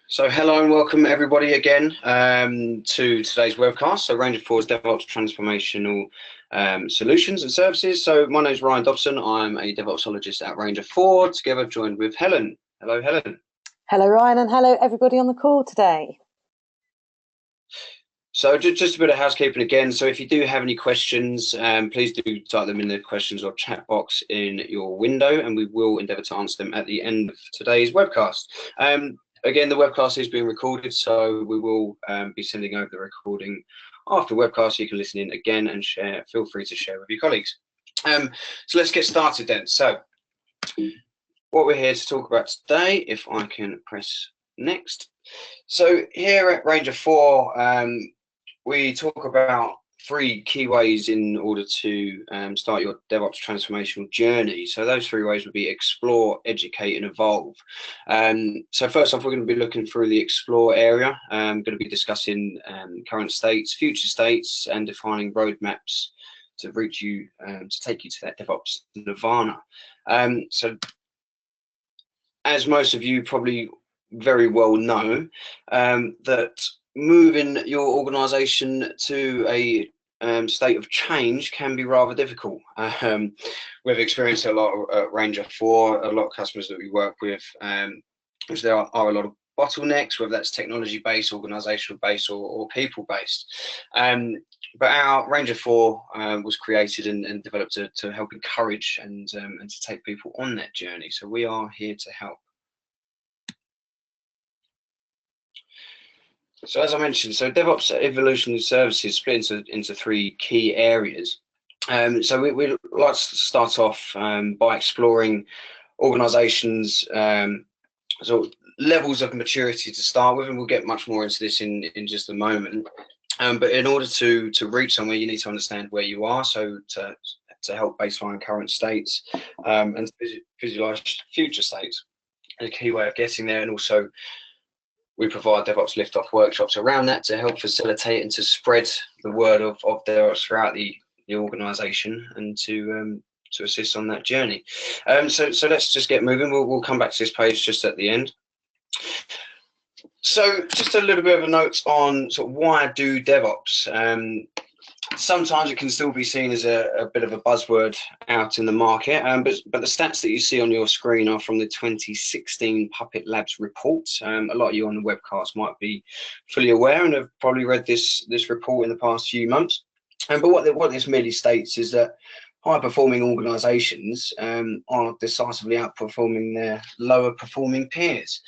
So hello and welcome everybody again to today's webcast. So Ranger4's DevOps Transformational Solutions and Services. So my name is Ryan Dobson. I'm a DevOpsologist at Ranger4, together joined with Helen. Hello, Helen. Hello, Ryan, and hello everybody on the call today. So just a bit of housekeeping again. So if you do have any questions, please do type them in the questions or chat box in your window, and we will endeavour to answer them at the end of today's webcast. Again, the webcast is being recorded, so we will be sending over the recording after the webcast, so you can listen in again and share. Feel free to share with your colleagues. So let's get started then. So what we're here to talk about today, if I can press next. So here at Ranger4, we talk about 3 key ways in order to start your DevOps transformational journey. So those 3 ways would be explore, educate, and evolve. So first off, we're going to be looking through the explore area. I'm going to be discussing current states, future states, and defining roadmaps to reach you, to take you to that DevOps nirvana. So as most of you probably very well know, that moving your organization to a state of change can be rather difficult. We've experienced a lot at Ranger4, a lot of customers that we work with, which there are a lot of bottlenecks, whether that's technology based, organizational based, or people based. But our Ranger4 was created and developed to help encourage and to take people on that journey. So we are here to help. So as I mentioned, so DevOps Evolution Services split into 3 key areas. So we like to start off by exploring organizations, sort of levels of maturity to start with, and we'll get much more into this in just a moment. But in order to reach somewhere, you need to understand where you are, so to help baseline current states and visualize future states. A key way of getting there, and also we provide DevOps liftoff workshops around that to help facilitate and to spread the word of DevOps throughout the organisation and to assist on that journey. So let's just get moving. We'll come back to this page just at the end. So just a little bit of a note on sort of why do DevOps. Sometimes it can still be seen as a bit of a buzzword out in the market, but the stats that you see on your screen are from the 2016 Puppet Labs report. A lot of you on the webcast might be fully aware and have probably read this report in the past few months. But what this merely states is that high-performing organisations are decisively outperforming their lower-performing peers.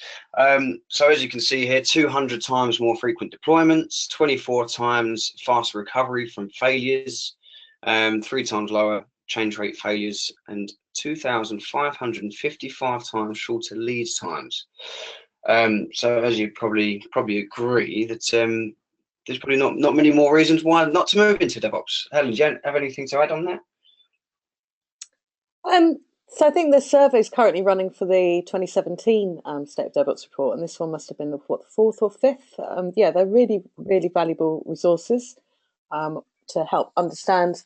So as you can see here, 200 times more frequent deployments, 24 times faster recovery from failures, 3 times lower change rate failures, and 2,555 times shorter lead times. So as you probably agree that there's probably not many more reasons why not to move into DevOps. Helen, do you have anything to add on that? So I think the survey is currently running for the 2017 State of DevOps report, and this one must have been the 4th or 5th. Yeah, they're really, really valuable resources to help understand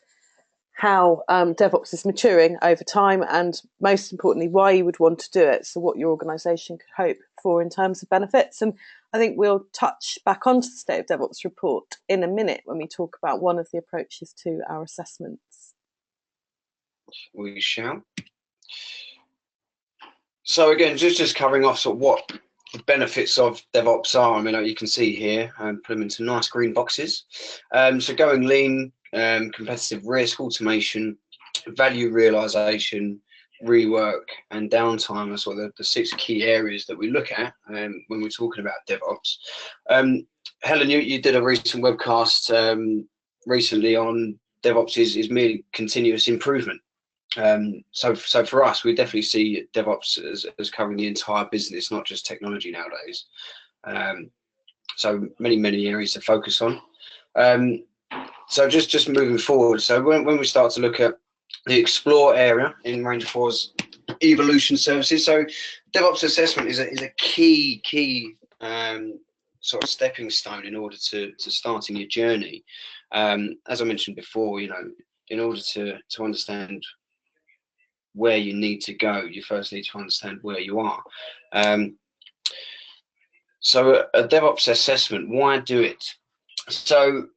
how DevOps is maturing over time, and most importantly, why you would want to do it. So what your organisation could hope for in terms of benefits. And I think we'll touch back onto the State of DevOps report in a minute when we talk about one of the approaches to our assessments. We shall. So again, just covering off sort of what the benefits of DevOps are. I mean, you can see here, put them into nice green boxes. So going lean, competitive risk, automation, value realization, rework, and downtime are sort of the 6 key areas that we look at when we're talking about DevOps. Helen, you did a recent webcast recently on DevOps is merely continuous improvement. So for us, we definitely see DevOps as covering the entire business, not just technology nowadays. So many areas to focus on. So just moving forward. So when we start to look at the explore area in Ranger4's evolution services, so DevOps assessment is a key sort of stepping stone in order to starting your journey. As I mentioned before, in order to understand where you need to go, you first need to understand where you are. So a DevOps assessment, why do it? So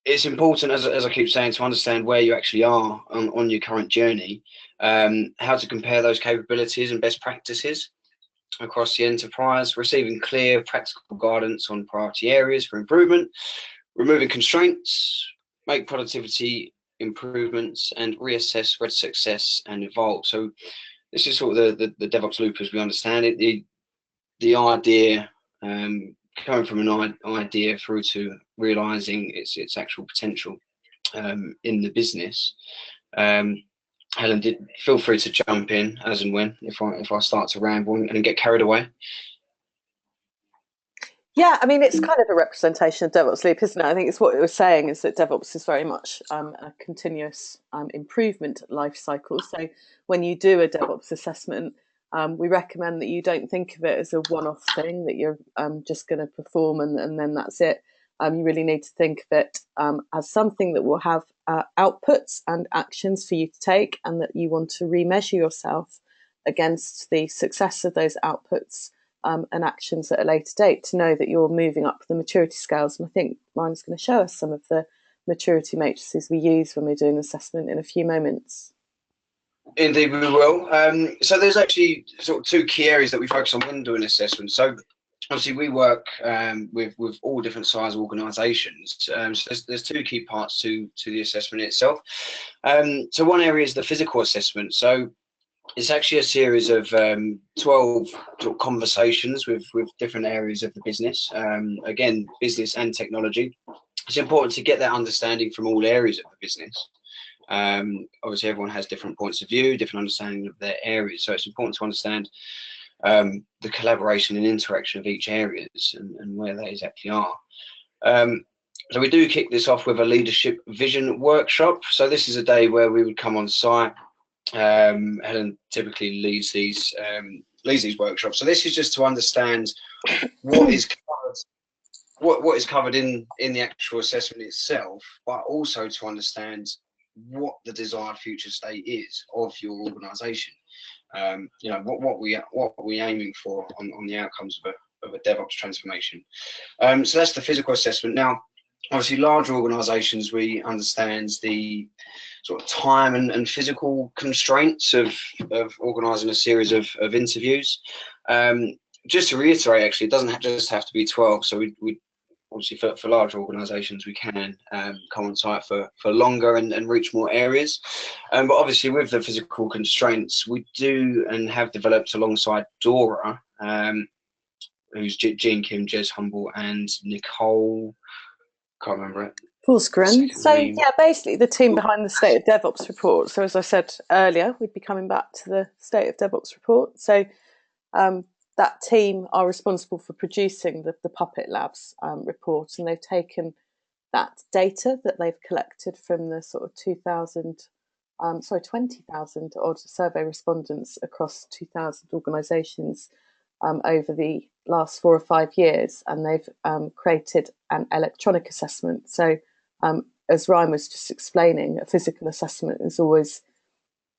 it's important, as I keep saying, to understand where you actually are on your current journey, how to compare those capabilities and best practices across the enterprise, receiving clear practical guidance on priority areas for improvement, removing constraints, make productivity improvements, and reassess where success and evolve. So this is sort of the DevOps loop as we understand it. The idea, coming from an idea through to realizing its actual potential in the business. Helen, feel free to jump in as and when if I start to ramble and get carried away. Yeah, I mean, it's kind of a representation of DevOps loop, isn't it? I think it's what it was saying is that DevOps is very much a continuous improvement life cycle. So when you do a DevOps assessment, we recommend that you don't think of it as a one-off thing that you're just going to perform and then that's it. You really need to think of it as something that will have outputs and actions for you to take, and that you want to remeasure yourself against the success of those outputs and actions at a later date, to know that you're moving up the maturity scales. And I think Ryan's going to show us some of the maturity matrices we use when we're doing assessment in a few moments. Indeed, we will. So there's actually sort of two key areas that we focus on when doing assessment. So obviously we work with all different size organisations. So there's two key parts to the assessment itself. So one area is the physical assessment. So it's actually a series of 12 sort of conversations with different areas of the business. Again, business and technology. It's important to get that understanding from all areas of the business. Obviously, everyone has different points of view, different understanding of their areas. So it's important to understand the collaboration and interaction of each areas and where they exactly are. So we do kick this off with a leadership vision workshop. So this is a day where we would come on site. Helen typically leads these workshops. So this is just to understand what is covered, what is covered in the actual assessment itself, but also to understand what the desired future state is of your organisation. You know, what we aiming for on the outcomes of a DevOps transformation. So that's the physical assessment. Now, obviously, larger organisations, we understand the sort of time and physical constraints of organising a series of interviews. Just to reiterate, actually, it doesn't just have to be 12. So we obviously for larger organisations, we can come on site for longer and reach more areas. But obviously, with the physical constraints, we do and have developed alongside Dora, who's Jean, Kim, Jez Humble, and Nicole. Can't remember it. Pulsgren. So yeah, basically the team behind the State of DevOps report. So as I said earlier, we'd be coming back to the State of DevOps report. So that team are responsible for producing the Puppet Labs report, and they've taken that data that they've collected from the sort of 20,000 odd survey respondents across 2,000 organisations over the last 4 or 5 years, and they've created an electronic assessment. So as Ryan was just explaining, a physical assessment is always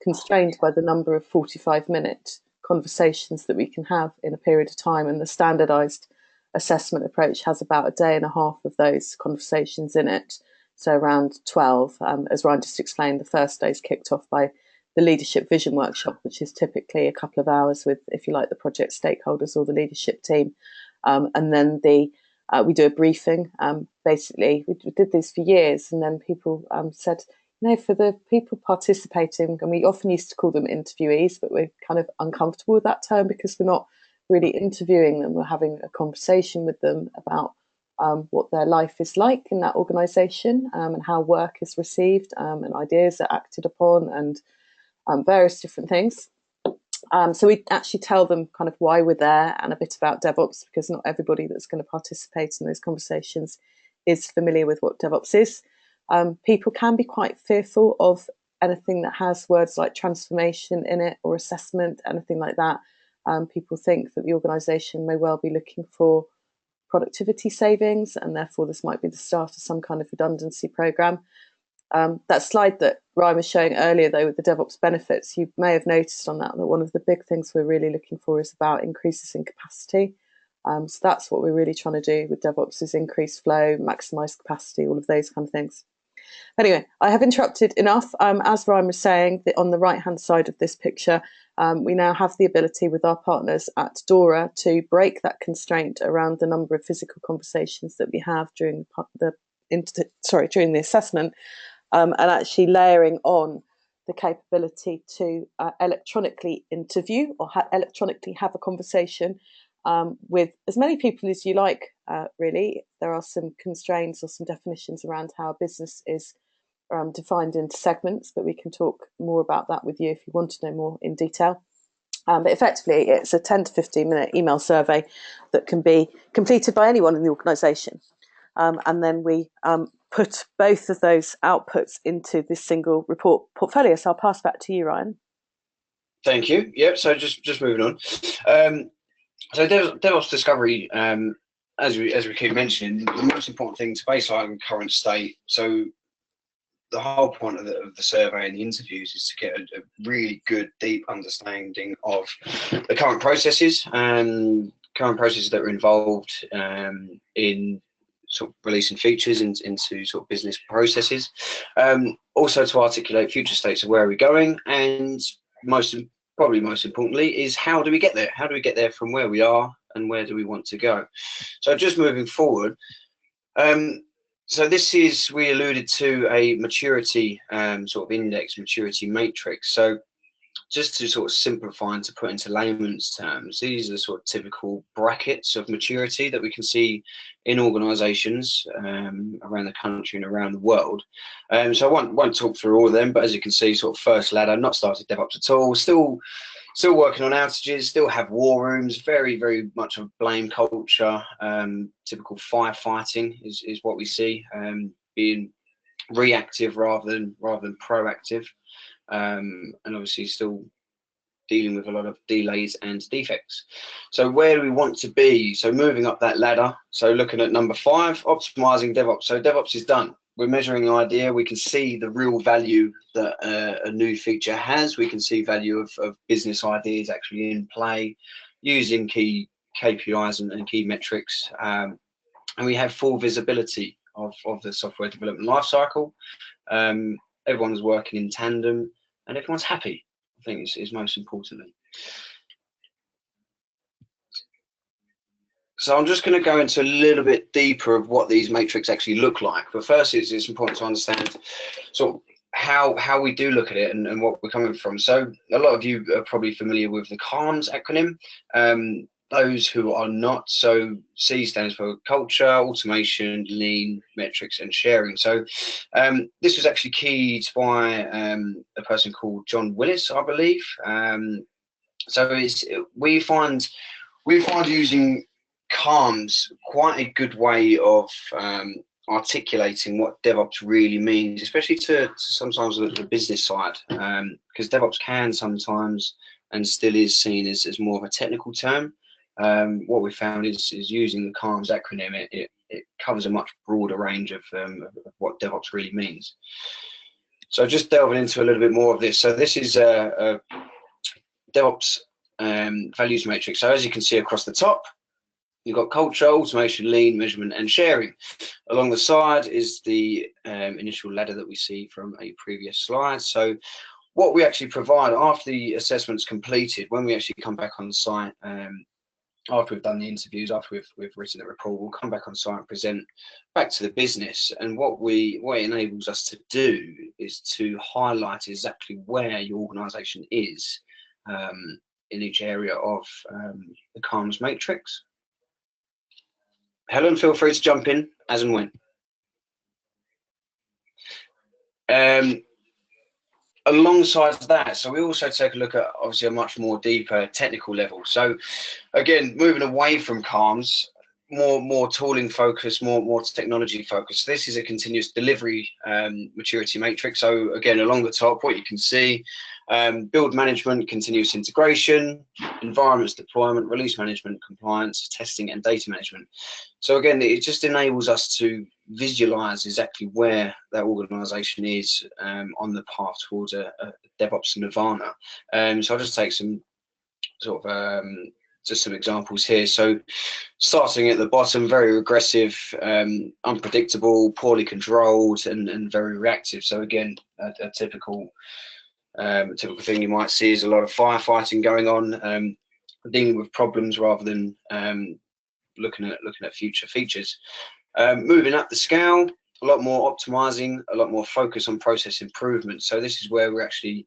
constrained by the number of 45-minute conversations that we can have in a period of time, and the standardised assessment approach has about a day and a half of those conversations in it, so around 12. As Ryan just explained, the first day is kicked off by the leadership vision workshop, which is typically a couple of hours with, if you like, the project stakeholders or the leadership team, and then we do a briefing. Basically, we did this for years, and then people said, for the people participating, and we often used to call them interviewees, but we're kind of uncomfortable with that term because we're not really interviewing them. We're having a conversation with them about what their life is like in that organisation, and how work is received, and ideas are acted upon, and various different things. So we actually tell them kind of why we're there and a bit about DevOps, because not everybody that's going to participate in those conversations is familiar with what DevOps is. People can be quite fearful of anything that has words like transformation in it or assessment, anything like that. People think that the organisation may well be looking for productivity savings, and therefore this might be the start of some kind of redundancy programme. That slide that Ryan was showing earlier, though, with the DevOps benefits, you may have noticed on that one of the big things we're really looking for is about increases in capacity. So that's what we're really trying to do with DevOps, is increase flow, maximize capacity, all of those kind of things. Anyway, I have interrupted enough. As Ryan was saying, on the right-hand side of this picture, we now have the ability with our partners at DORA to break that constraint around the number of physical conversations that we have during the assessment, and actually layering on the capability to electronically interview or electronically have a conversation with as many people as you like, really. There are some constraints or some definitions around how a business is defined into segments, but we can talk more about that with you if you want to know more in detail. But effectively, it's a 10 to 15-minute email survey that can be completed by anyone in the organisation. And then we put both of those outputs into this single report portfolio. So I'll pass back to you, Ryan. Thank you. Yep. So just moving on. So DevOps Discovery, as we keep mentioning, the most important thing to baseline current state. So the whole point of the survey and the interviews is to get a really good, deep understanding of the current processes that are involved in sort of releasing features into sort of business processes. Also to articulate future states of where we're going, and probably most importantly is how do we get there? How do we get there from where we are and where do we want to go? So just moving forward, so we alluded to a maturity sort of index, maturity matrix. So just to sort of simplify and to put into layman's terms, these are sort of typical brackets of maturity that we can see in organisations around the country and around the world. So I won't talk through all of them, but as you can see, sort of first ladder, not started DevOps at all, still working on outages, still have war rooms, very, very much of blame culture. Typical firefighting is what we see, being reactive rather than proactive. And obviously still dealing with a lot of delays and defects. So where do we want to be? So moving up that ladder, so looking at number 5, optimizing DevOps. So DevOps is done. We're measuring the idea. We can see the real value that a new feature has. We can see value of business ideas actually in play, using key KPIs and key metrics. And we have full visibility of the software development lifecycle. Everyone's working in tandem and everyone's happy, I think is most importantly. So I'm just going to go into a little bit deeper of what these matrix actually look like. But first, it's important to understand sort of how we do look at it and what we're coming from. So a lot of you are probably familiar with the CALMS acronym. Those who are not, so C stands for culture, automation, lean, metrics, and sharing. So this was actually keyed by a person called John Willis, I believe. So we find using CALMS quite a good way of articulating what DevOps really means, especially to sometimes the business side, because DevOps can sometimes and still is seen as more of a technical term. What we found is using the CALMS acronym, it covers a much broader range of what DevOps really means. So just delving into a little bit more of this. So this is a DevOps values matrix. So as you can see across the top, you've got culture, automation, lean, measurement, and sharing. Along the side is the initial ladder that we see from a previous slide. So what we actually provide after the assessment's completed, when we actually come back on the site, after we've done the interviews, after we've written the report, we'll come back on site and present back to the business. And what it enables us to do is to highlight exactly where your organisation is in each area of the CALMS matrix. Helen, feel free to jump in as and when. Alongside that, so we also take a look at obviously a much more deeper technical level. So again, moving away from CALMS, more tooling focused, more technology focused. This is a continuous delivery maturity matrix. So again, along the top, what you can see, build management, continuous integration, environments deployment, release management, compliance, testing, and data management. So again, it just enables us to visualize exactly where that organization is on the path towards a DevOps nirvana. So I'll just take some sort of just some examples here. So starting at the bottom, very regressive, unpredictable, poorly controlled, and very reactive. So again, a typical thing you might see is a lot of firefighting going on, dealing with problems rather than looking at future features. Moving up the scale, a lot more optimizing, a lot more focus on process improvement. So this is where we actually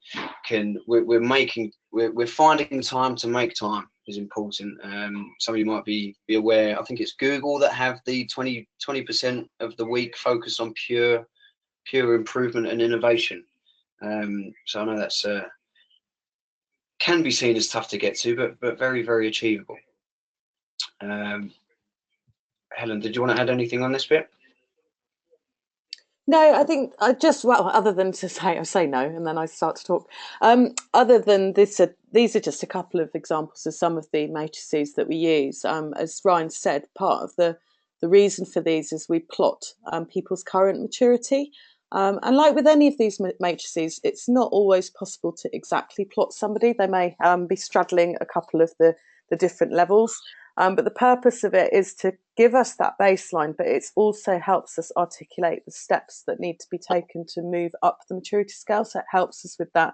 we're finding time to make time is important. Some of you might be aware, I think it's Google that have the 20% of the week focused on pure improvement and innovation. So I know that's can be seen as tough to get to, but very, very achievable. Helen, did you want to add anything on this bit? No, I think other than to say no, and then I start to talk. Other than this, these are just a couple of examples of some of the matrices that we use. As Ryan said, part of the reason for these is we plot people's current maturity. And like with any of these matrices, it's not always possible to exactly plot somebody. They may be straddling a couple of the different levels. But the purpose of it is to give us that baseline, but it also helps us articulate the steps that need to be taken to move up the maturity scale. So it helps us with that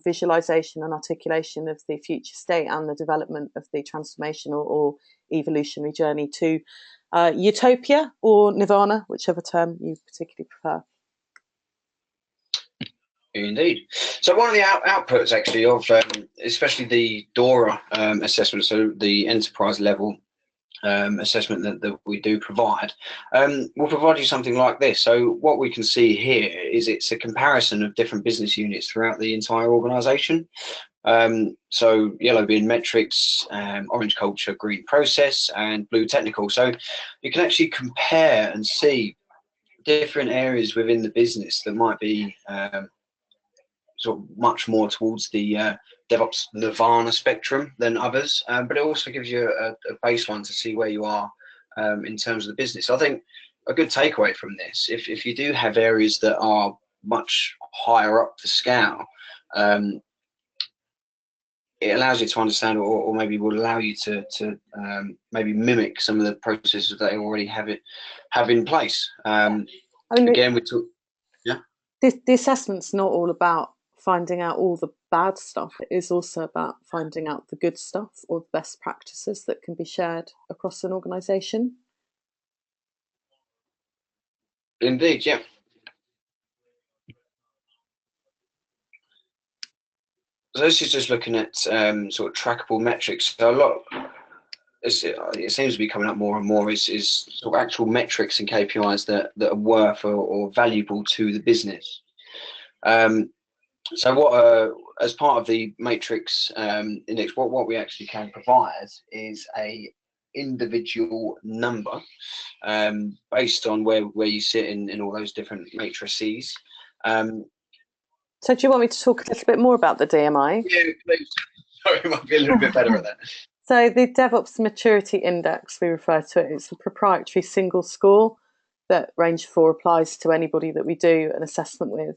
visualization and articulation of the future state and the development of the transformational or evolutionary journey to utopia or nirvana, whichever term you particularly prefer. Indeed. So one of the outputs actually of especially the DORA assessment, so the enterprise level assessment that we do provide, will provide you something like this. So what we can see here is it's a comparison of different business units throughout the entire organization. So yellow being metrics, orange culture, green process, and blue technical. So you can actually compare and see different areas within the business that might be sort of much more towards the DevOps nirvana spectrum than others, but it also gives you a baseline to see where you are in terms of the business. I think a good takeaway from this, if you do have areas that are much higher up the scale, it allows you to understand, or maybe will allow you to maybe mimic some of the processes that they already have in place. Again, we talk. Yeah. The assessment's not all about finding out all the bad stuff. It is also about finding out the good stuff or the best practices that can be shared across an organisation. Indeed, yeah. So this is just looking at sort of trackable metrics. So a lot, it seems to be coming up more and more, is sort of actual metrics and KPIs that are worth or valuable to the business. So what, as part of the matrix index, what we actually can provide is a individual number based on where you sit in all those different matrices. So do you want me to talk a little bit more about the DMI? Yeah, please. Sorry, I might be a little bit better at that. So the DevOps Maturity Index, we refer to it, it's a proprietary single score that Ranger4 applies to anybody that we do an assessment with.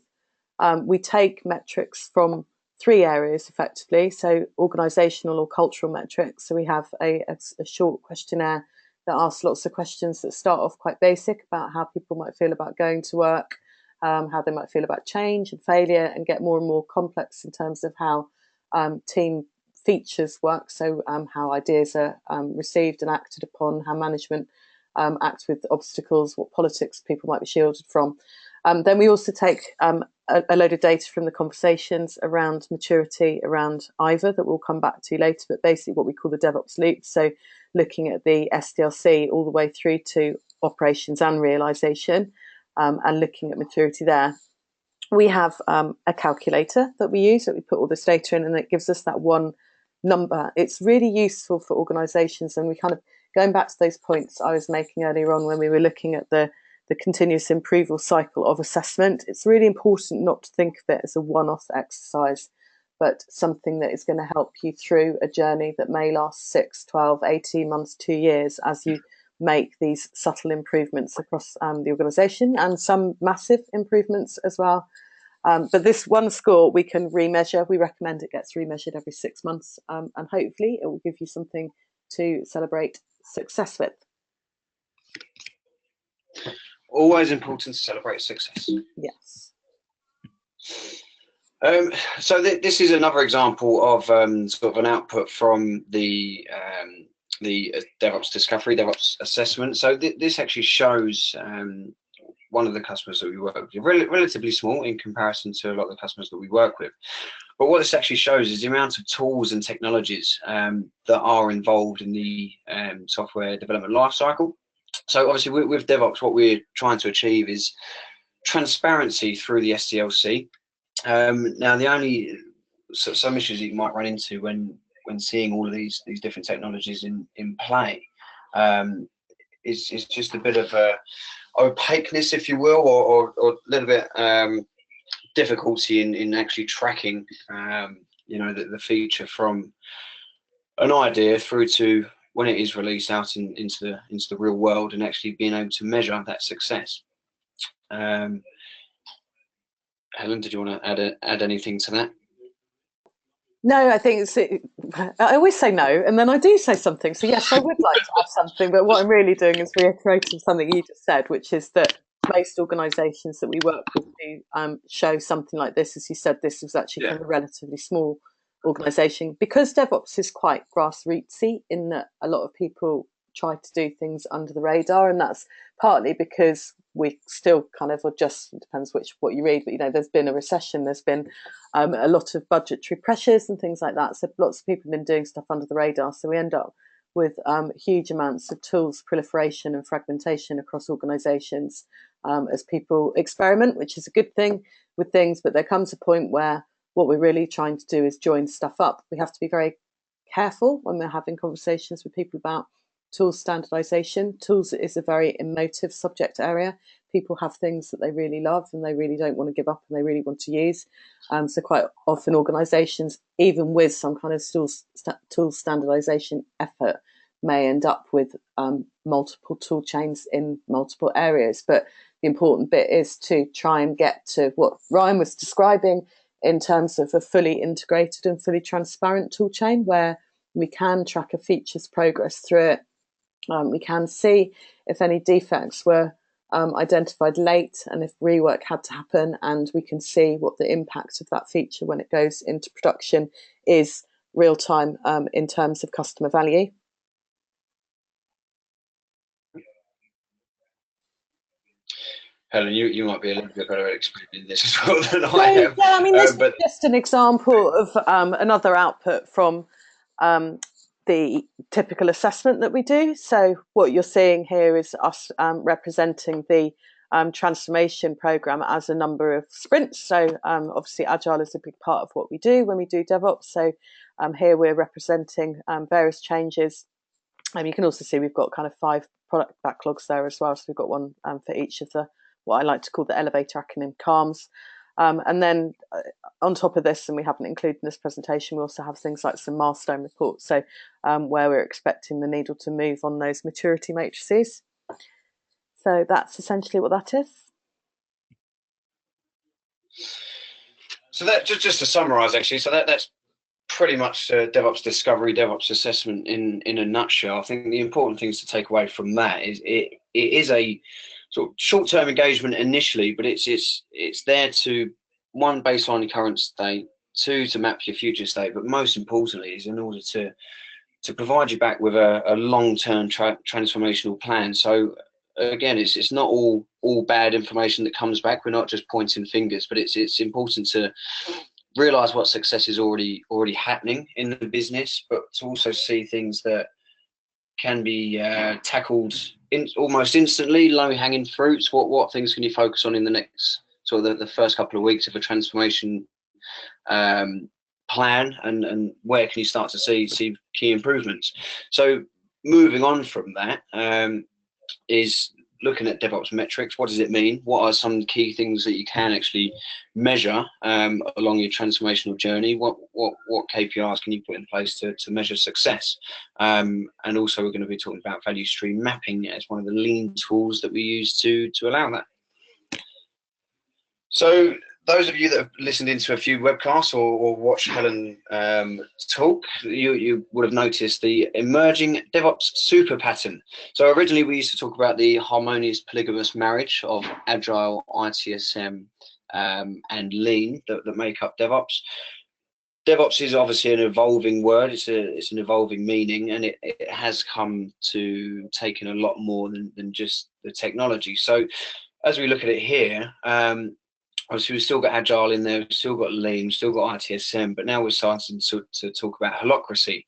We take metrics from three areas effectively, so organisational or cultural metrics. So we have a short questionnaire that asks lots of questions that start off quite basic about how people might feel about going to work, how they might feel about change and failure, and get more and more complex in terms of how team features work, so how ideas are received and acted upon, how management acts with obstacles, what politics people might be shielded from. Then we also take a load of data from the conversations around maturity, around either, that we'll come back to later, but basically what we call the DevOps loop. So looking at the SDLC all the way through to operations and realization, and looking at maturity there. We have a calculator that we use, that we put all this data in, and it gives us that one number. It's really useful for organizations, and we kind of, going back to those points I was making earlier on when we were looking at the continuous improvement cycle of assessment, it's really important not to think of it as a one-off exercise, but something that is going to help you through a journey that may last 6, 12, 18 months, 2 years, as you make these subtle improvements across the organisation, and some massive improvements as well. But this one score we can remeasure. We recommend it gets remeasured every 6 months, and hopefully it will give you something to celebrate success with. Always important to celebrate success. Yes. So this is another example of sort of an output from the DevOps Discovery, DevOps Assessment. So this actually shows one of the customers that we work with, relatively small in comparison to a lot of the customers that we work with. But what this actually shows is the amount of tools and technologies that are involved in the software development lifecycle. So obviously with DevOps, what we're trying to achieve is transparency through the SDLC. Now, the only some issues that you might run into when seeing all of these different technologies in play is just a bit of opaqueness, if you will, or a little bit difficulty in actually tracking, you know, the feature from an idea through to when it is released out into the real world, and actually being able to measure that success. Helen, did you want to add anything to that? No, I think I always say no, and then I do say something. So yes, I would like to add something, but what I'm really doing is reiterating something you just said, which is that most organisations that we work with do show something like this. As you said, this was actually from a relatively small organisation, because DevOps is quite grassrootsy in that a lot of people try to do things under the radar, and that's partly because we still kind of, or just depends what you read, but you know, there's been a recession, there's been a lot of budgetary pressures and things like that, so lots of people have been doing stuff under the radar, so we end up with huge amounts of tools proliferation and fragmentation across organizations as people experiment, which is a good thing with things, but there comes a point where what we're really trying to do is join stuff up. We have to be very careful when we're having conversations with people about tools standardization. Tools is a very emotive subject area. People have things that they really love and they really don't want to give up and they really want to use. So quite often organizations, even with some kind of tool standardization effort, may end up with multiple tool chains in multiple areas. But the important bit is to try and get to what Ryan was describing in terms of a fully integrated and fully transparent tool chain, where we can track a feature's progress through it. We can see if any defects were identified late and if rework had to happen, and we can see what the impact of that feature when it goes into production is real time in terms of customer value. Helen, you might be a little bit better at explaining this as well than I am. Yeah, I mean, this is just an example of another output from the typical assessment that we do. So what you're seeing here is us representing the transformation program as a number of sprints. So obviously Agile is a big part of what we do when we do DevOps. So here we're representing various changes. You can also see we've got kind of 5 product backlogs there as well. So we've got one for each of the, what I like to call the elevator acronym, CALMs. And then on top of this, and we haven't included in this presentation, we also have things like some milestone reports, so where we're expecting the needle to move on those maturity matrices. So that's essentially what that is. So that just to summarise, actually, so that's pretty much DevOps Discovery, DevOps Assessment in a nutshell. I think the important things to take away from that is it is a sort of short-term engagement initially, but it's there to, 1, baseline your current state, 2, to map your future state, but most importantly is in order to provide you back with a long-term transformational plan. So again, it's not all bad information that comes back. We're not just pointing fingers, but it's important to realize what success is already happening in the business, but to also see things that can be tackled almost instantly, low-hanging fruits. What things can you focus on in the next sort of the first couple of weeks of a transformation plan, and where can you start to see key improvements? So moving on from that is looking at DevOps metrics. What does it mean? What are some key things that you can actually measure along your transformational journey? What KPIs can you put in place to measure success? And also we're going to be talking about value stream mapping as one of the lean tools that we use to allow that. So those of you that have listened into a few webcasts or watched Helen talk, you would have noticed the emerging DevOps Superpattern. So originally we used to talk about the harmonious polygamous marriage of Agile, ITSM, and Lean that make up DevOps. DevOps is obviously an evolving word. It's an evolving meaning, and it has come to take in a lot more than just the technology. So as we look at it here, obviously we've still got Agile in there, we've still got Lean, we've still got ITSM, but now we're starting to talk about holacracy,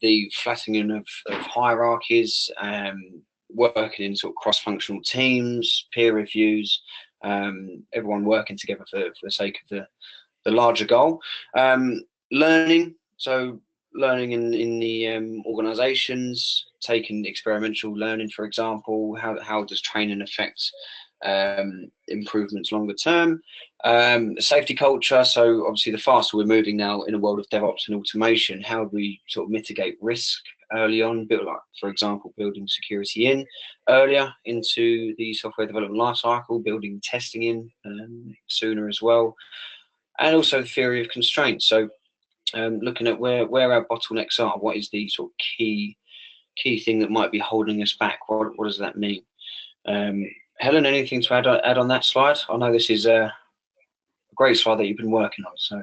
the flattening of hierarchies, working in sort of cross-functional teams, peer reviews, everyone working together for the sake of the larger goal. Learning, so learning in the organizations, taking experiential learning, for example, how does training affect improvements longer term. Safety culture, so obviously the faster we're moving now in a world of DevOps and automation, how do we sort of mitigate risk early on, like, for example, building security in earlier into the software development lifecycle, building testing in sooner as well, and also the theory of constraints. So looking at where our bottlenecks are, what is the sort of key thing that might be holding us back? What does that mean? Helen, anything to add on that slide? I know this is a great slide that you've been working on. So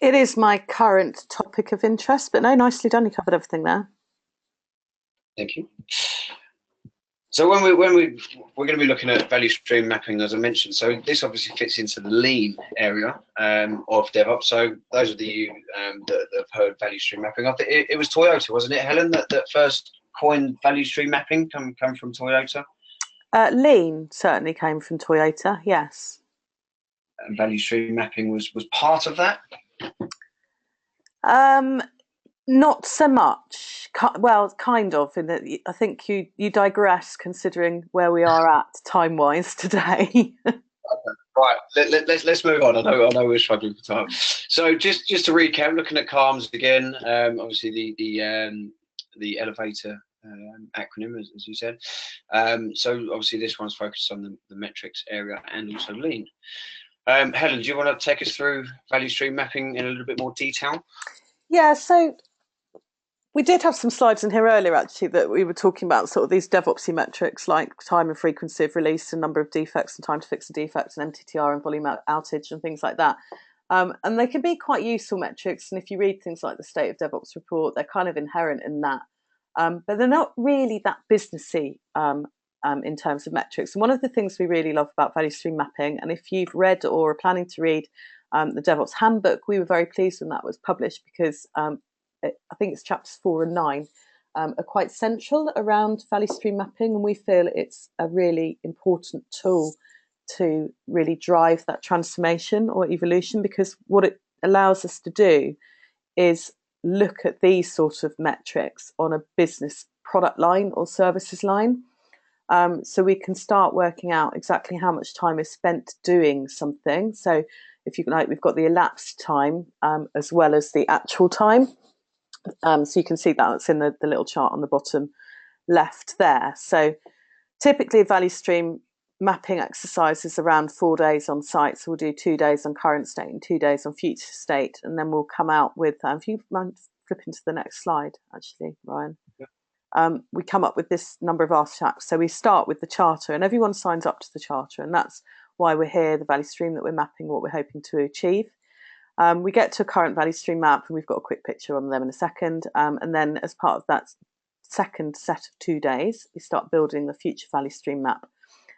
it is my current topic of interest, but no, nicely done. You covered everything there. Thank you. So when we're going to be looking at value stream mapping, as I mentioned, so this obviously fits into the Lean area of DevOps. So those of you that have heard value stream mapping, I think it was Toyota, wasn't it, Helen, that first coined value stream mapping come from Toyota? Lean certainly came from Toyota, yes. And value stream mapping was part of that? Not so much. Well, kind of. In that, I think you digress considering where we are at time-wise today. Okay, right. Let's move on. I know we're struggling for time. So just to recap, looking at CALMS again. Obviously the elevator acronym, as you said. So obviously this one's focused on the metrics area and also Lean. Helen, do you want to take us through value stream mapping in a little bit more detail? Yeah, so we did have some slides in here earlier, actually, that we were talking about sort of these DevOpsy metrics like time and frequency of release and number of defects and time to fix the defects and MTTR and volume outage and things like that. And they can be quite useful metrics. And if you read things like the State of DevOps report, they're kind of inherent in that. But they're not really that businessy in terms of metrics. And one of the things we really love about value stream mapping, and if you've read or are planning to read the DevOps handbook, we were very pleased when that was published because I think it's chapters 4 and 9 are quite central around value stream mapping, and we feel it's a really important tool to really drive that transformation or evolution, because what it allows us to do is look at these sort of metrics on a business product line or services line. So we can start working out exactly how much time is spent doing something. So if you like, we've got the elapsed time as well as the actual time. So you can see that's in the little chart on the bottom left there. So typically a value stream mapping exercise is around 4 days on site. So we'll do 2 days on current state and 2 days on future state. And then we'll come out with, if you mind flipping to the next slide, actually, Ryan. Yeah. We come up with this number of artifacts. So we start with the charter and everyone signs up to the charter. And that's why we're here, the value stream that we're mapping, what we're hoping to achieve. We get to a current value stream map, and we've got a quick picture on them in a second. And then as part of that second set of 2 days, we start building the future value stream map.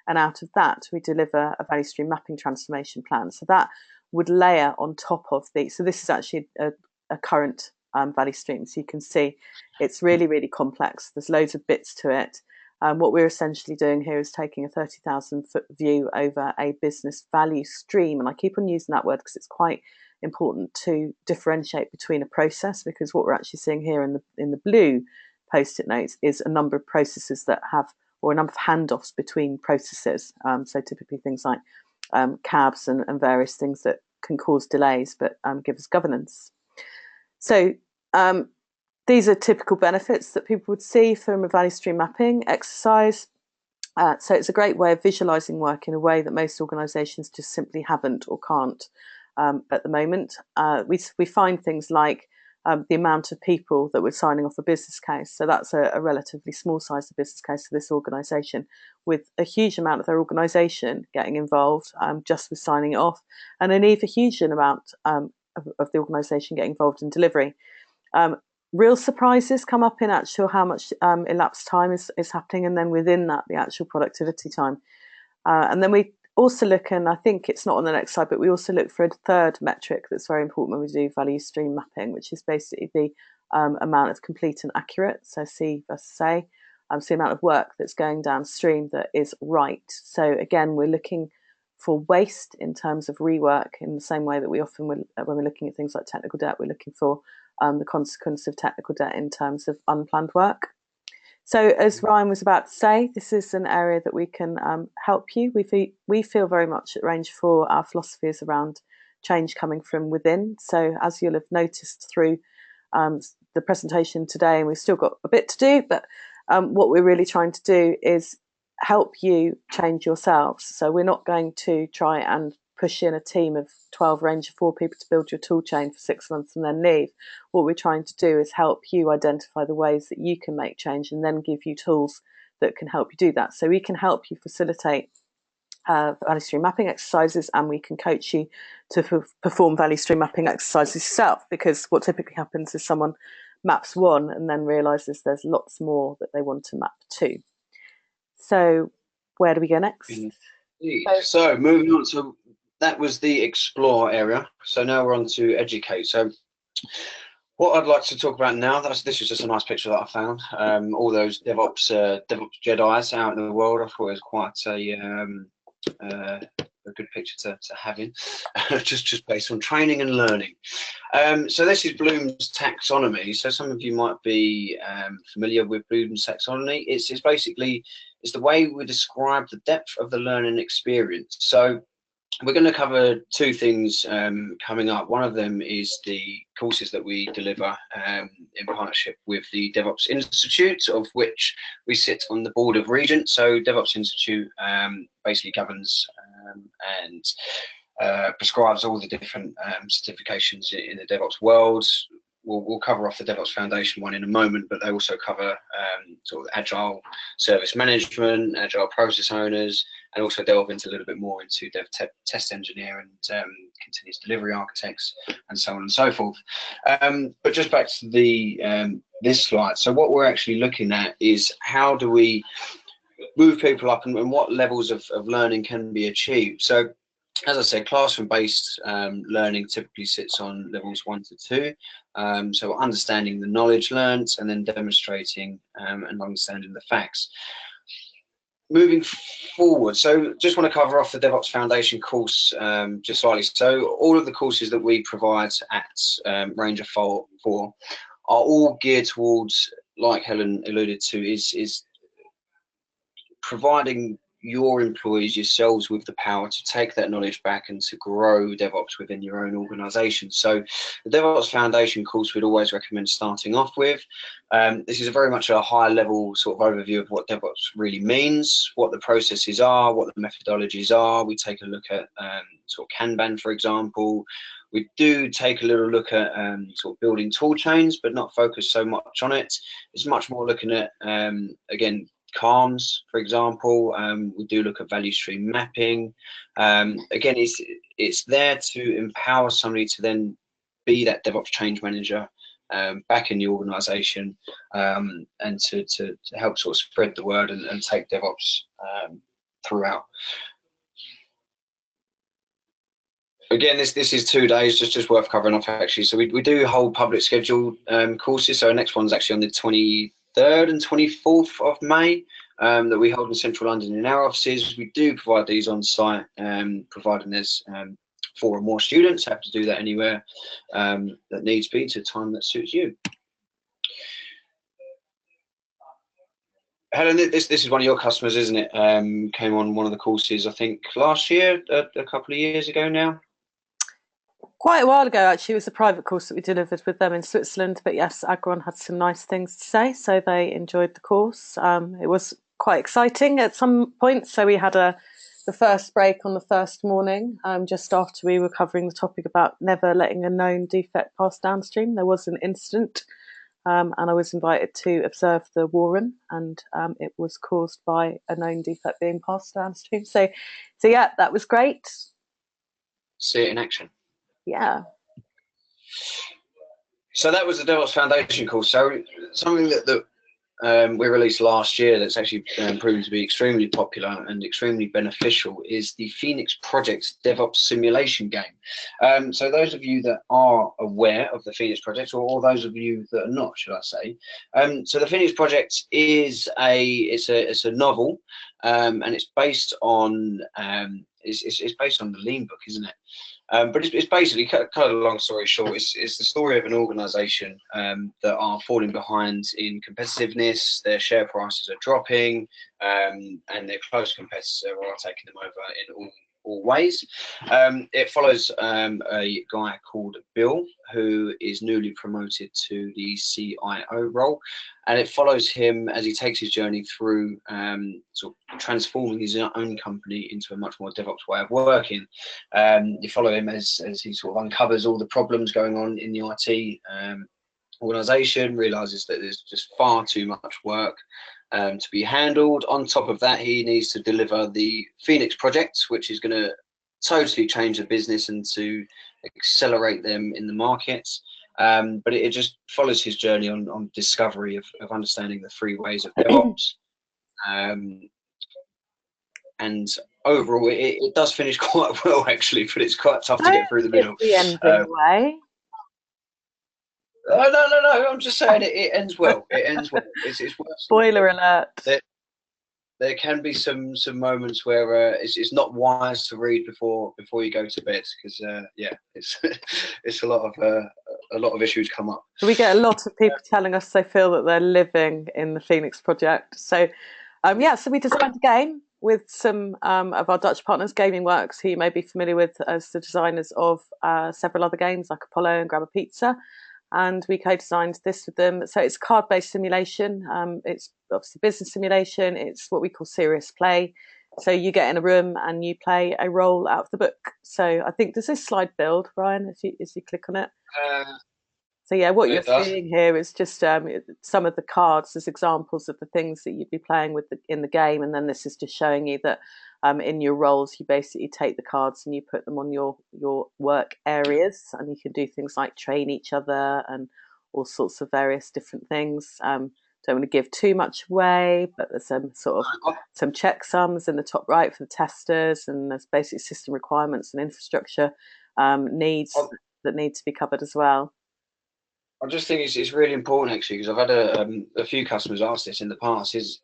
And out of that, we deliver a value stream mapping transformation plan. So that would layer on top of the, so this is actually a current value stream. So you can see it's really, really complex. There's loads of bits to it. What we're essentially doing here is taking a 30,000 foot view over a business value stream. And I keep on using that word because it's quite important to differentiate between a process, because what we're actually seeing here in the blue post-it notes is a number of processes that have, or a number of handoffs between processes. So typically things like cabs and various things that can cause delays but give us governance. So these are typical benefits that people would see from a value stream mapping exercise. So it's a great way of visualizing work in a way that most organizations just simply haven't or can't at the moment. We find things like the amount of people that we're signing off a business case. So that's a relatively small size of business case for this organization, with a huge amount of their organization getting involved just with signing it off, and an even huge amount of the organization getting involved in delivery. Real surprises come up in actual how much elapsed time is happening, and then within that, the actual productivity time. And then we also look, and I think it's not on the next slide, but we also look for a third metric that's very important when we do value stream mapping, which is basically the amount of complete and accurate, so C versus A, so the amount of work that's going downstream that is right. So again, we're looking for waste in terms of rework in the same way that we often, when we're looking at things like technical debt, we're looking for the consequence of technical debt in terms of unplanned work. So as Ryan was about to say, this is an area that we can help you. We feel very much at Ranger4, our philosophy is around change coming from within. So as you'll have noticed through the presentation today, and we've still got a bit to do, but what we're really trying to do is help you change yourselves. So we're not going to try and push in a team of 12 Ranger4 people to build your tool chain for 6 months and then leave. What we're trying to do is help you identify the ways that you can make change and then give you tools that can help you do that. So we can help you facilitate value stream mapping exercises, and we can coach you to perform value stream mapping exercises yourself, because what typically happens is someone maps one and then realizes there's lots more that they want to map to. So where do we go next? So moving on, so that was the explore area. So now we're on to educate. So what I'd like to talk about now, this is just a nice picture that I found. All those DevOps Jedis out in the world. I thought it was quite a good picture to have in, just based on training and learning. So this is Bloom's taxonomy. So some of you might be familiar with Bloom's taxonomy. It's basically the way we describe the depth of the learning experience. So we're going to cover two things coming up. One of them is the courses that we deliver in partnership with the DevOps Institute, of which we sit on the board of regents. So DevOps Institute basically governs and prescribes all the different certifications in the DevOps world. We'll cover off the DevOps Foundation one in a moment, but they also cover sort of agile service management, agile process owners, and also delve into a little bit more into test engineer and continuous delivery architects, and so on and so forth. But just back to the this slide. So what we're actually looking at is how do we move people up, and what levels of learning can be achieved. So as I said, classroom-based learning typically sits on levels 1 to 2. So understanding the knowledge learned and then demonstrating and understanding the facts. Moving forward, so just want to cover off the DevOps Foundation course just slightly. So all of the courses that we provide at Ranger4 are all geared towards, like Helen alluded to, is providing your employees, yourselves, with the power to take that knowledge back and to grow DevOps within your own organization. So the DevOps Foundation course we'd always recommend starting off with. This is very much a high level sort of overview of what DevOps really means, what the processes are, what the methodologies are. We take a look at sort of Kanban, for example. We do take a little look at sort of building tool chains, but not focus so much on it. It's much more looking at, again, CARMs, for example. We do look at value stream mapping. Again, it's there to empower somebody to then be that DevOps change manager back in the organization, and to help sort of spread the word and take DevOps throughout. Again, this is 2 days, just worth covering off actually. So we do hold public scheduled courses. So our next one's actually on the 23rd and 24th of May that we hold in central London in our offices. We do provide these on site, providing there's 4 or more students. Have to do that anywhere that needs be to time that suits you. Helen, this is one of your customers, isn't it? Came on one of the courses, I think, last year, a couple of years ago now. Quite a while ago, actually. It was a private course that we delivered with them in Switzerland. But yes, Agron had some nice things to say, so they enjoyed the course. It was quite exciting at some points. So we had the first break on the first morning, just after we were covering the topic about never letting a known defect pass downstream. There was an incident, and I was invited to observe the warren, and it was caused by a known defect being passed downstream. So yeah, that was great. See it in action. Yeah. So that was the DevOps Foundation course. So something that we released last year that's actually proven to be extremely popular and extremely beneficial is the Phoenix Project DevOps simulation game. So those of you that are aware of the Phoenix Project, or those of you that are not, should I say, so the Phoenix Project is it's a novel, and it's based on it's based on the Lean book, isn't it? But it's basically, kind of a long story short, it's the story of an organisation that are falling behind in competitiveness. Their share prices are dropping, and their close competitors are taking them over in all ways. It follows a guy called Beal, who is newly promoted to the CIO role, and it follows him as he takes his journey through sort of transforming his own company into a much more DevOps way of working. You follow him as he sort of uncovers all the problems going on in the IT organisation, realises that there's just far too much work to be handled. On top of that, he needs to deliver the Phoenix project, which is going to totally change the business and to accelerate them in the markets. But it just follows his journey on discovery of understanding the three ways of DevOps. And overall, it does finish quite well, actually, but it's quite tough to get through the middle. The ending way. No. I'm just saying it ends well. It ends well. It's worth. Spoiler alert. There can be some moments where it's not wise to read before you go to bed, because it's a lot of issues come up. We get a lot of people telling us they feel that they're living in the Phoenix project. So so we designed a game with some of our Dutch partners, Gaming Works, who you may be familiar with as the designers of several other games like Apollo and Grab a Pizza. And we co-designed this with them. So it's a card-based simulation. It's obviously business simulation. It's what we call serious play. So you get in a room and you play a role out of the book. So I think, does this slide build, Ryan, as you click on it? So yeah, what you're seeing here is just some of the cards as examples of the things that you'd be playing with in the game. And then this is just showing you that in your roles, you basically take the cards and you put them on your work areas, and you can do things like train each other and all sorts of various different things. Don't want to give too much away, but there's some sort of some checksums in the top right for the testers, and there's basic system requirements and infrastructure needs that need to be covered as well. I just think it's really important, actually, because I've had a few customers ask this in the past. It's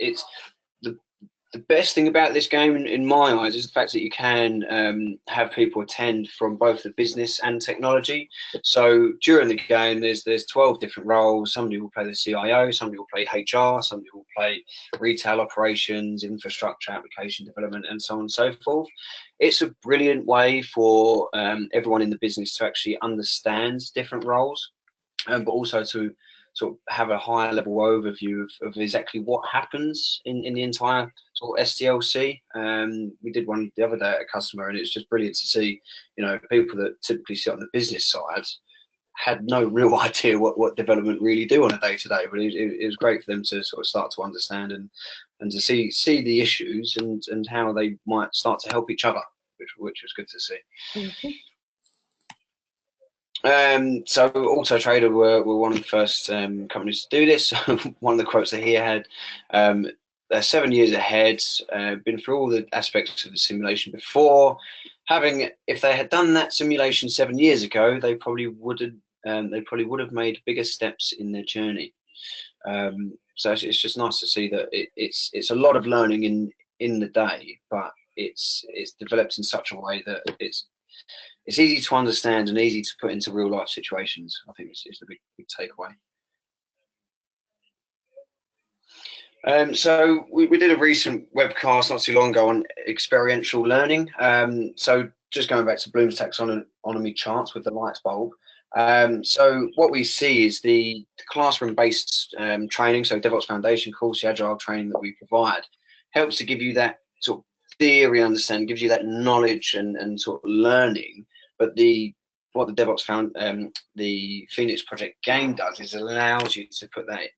the best thing about this game, in my eyes, is the fact that you can have people attend from both the business and technology. So during the game, there's 12 different roles. Somebody will play the CIO, somebody will play HR, somebody will play retail operations, infrastructure, application development, and so on and so forth. It's a brilliant way for everyone in the business to actually understand different roles, but also to sort of have a higher level overview of exactly what happens in the entire sort of SDLC. We did one the other day at a customer, and it's just brilliant to see, people that typically sit on the business side had no real idea what development really do on a day-to-day, but it was great for them to sort of start to understand and to see the issues and how they might start to help each other, which was good to see. Mm-hmm. So Auto Trader were one of the first companies to do this. One of the quotes that he had, they're 7 years ahead, been through all the aspects of the simulation before. If they had done that simulation 7 years ago, they probably would have made bigger steps in their journey. So it's just nice to see that it's a lot of learning in the day, but it's developed in such a way that it's easy to understand and easy to put into real life situations. I think it's the big takeaway. So we did a recent webcast not too long ago on experiential learning. So just going back to Bloom's taxonomy charts with the light bulb. So what we see is the classroom-based training, so DevOps Foundation course, the Agile training that we provide. helps to give you that sort of theory understanding, gives you that knowledge and sort of learning. But what the DevOps the Phoenix Project game does is allows you to put that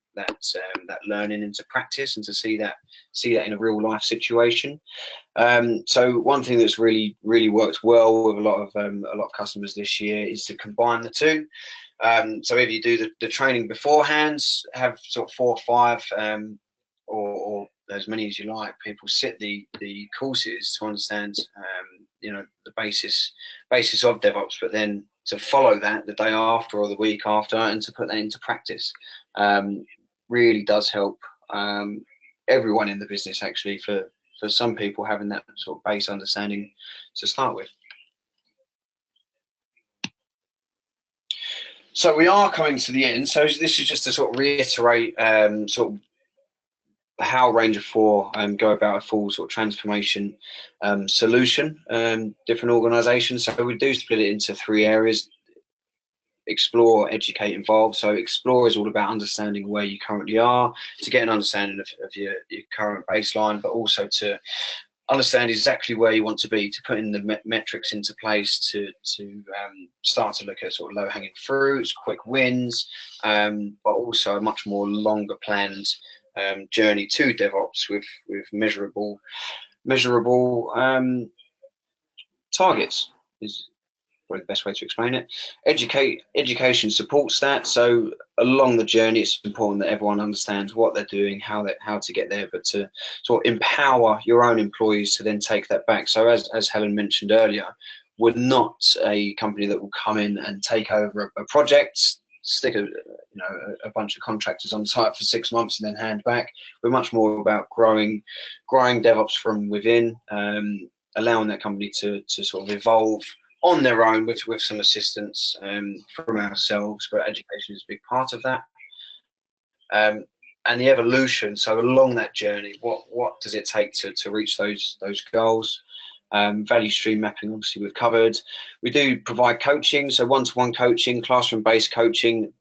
learning into practice and to see that in a real life situation. So one thing that's really worked well with a lot of customers this year is to combine the two. So if you do the training beforehand, have sort of 4 or 5 or as many as you like, people sit the courses to understand the basis of DevOps, but then to follow that the day after or the week after and to put that into practice really does help everyone in the business, actually, for some people having that sort of base understanding to start with. So we are coming to the end. So this is just to sort of reiterate sort of how Ranger4 go about a full sort of transformation solution, different organisations. So we do split it into 3 areas: explore, educate, involve. So explore is all about understanding where you currently are, to get an understanding of your current baseline, but also to understand exactly where you want to be, to put in the metrics into place, to start to look at sort of low-hanging fruits, quick wins, but also a much more longer planned journey to DevOps with measurable targets is probably the best way to explain it. Education supports that. So along the journey, it's important that everyone understands what they're doing, how to get there, but to sort of empower your own employees to then take that back. So as Helen mentioned earlier, we're not a company that will come in and take over a project, stick a bunch of contractors on site for 6 months and then hand back. We're much more about growing DevOps from within, allowing that company to sort of evolve on their own with some assistance from ourselves, but education is a big part of that. And the evolution, so along that journey, what does it take to reach those goals? Value stream mapping, obviously we've covered. We do provide coaching, so one-to-one coaching, classroom-based coaching,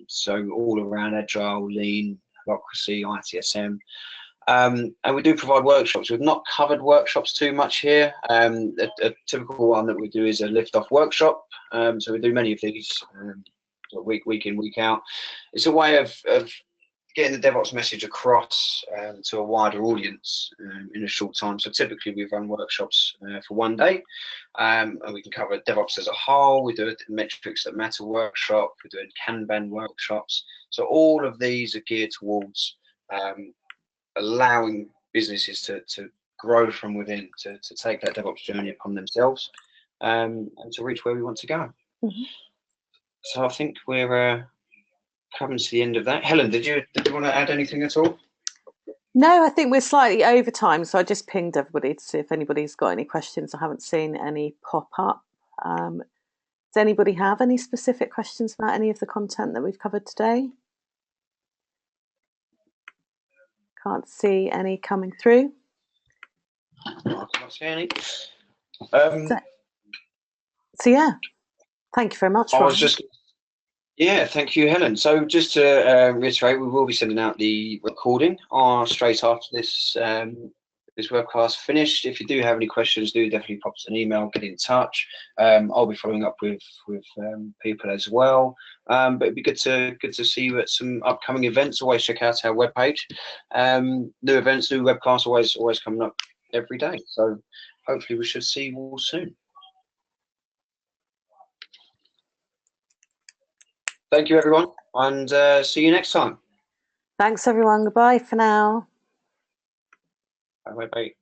so all around agile, lean, holacracy, ITSM. And we do provide workshops. We've not covered workshops too much here. A typical one that we do is a lift-off workshop. So we do many of these week in, week out. It's a way of getting the DevOps message across to a wider audience in a short time. So typically we run workshops for 1 day, and we can cover DevOps as a whole. We do a metrics that matter workshop. We're doing Kanban workshops. So all of these are geared towards allowing businesses to grow from within, to take that DevOps journey upon themselves, and to reach where we want to go. Mm-hmm. So I think we're coming to the end of that. Helen, did you want to add anything at all? No, I think we're slightly over time, so I just pinged everybody to see if anybody's got any questions. I haven't seen any pop up. Does anybody have any specific questions about any of the content that we've covered today? Can't see any coming through. I can't see any. So yeah, thank you very much. Thank you, Helen. So just to reiterate, we will be sending out the recording straight after this this webcast finished. If you do have any questions, do definitely pop us an email, get in touch. I'll be following up with people as well. But it'd be good to see you at some upcoming events. Always check out our webpage. New events, new webcasts, always coming up every day. So hopefully we should see you all soon. Thank you, everyone, and see you next time. Thanks, everyone. Goodbye for now. Bye.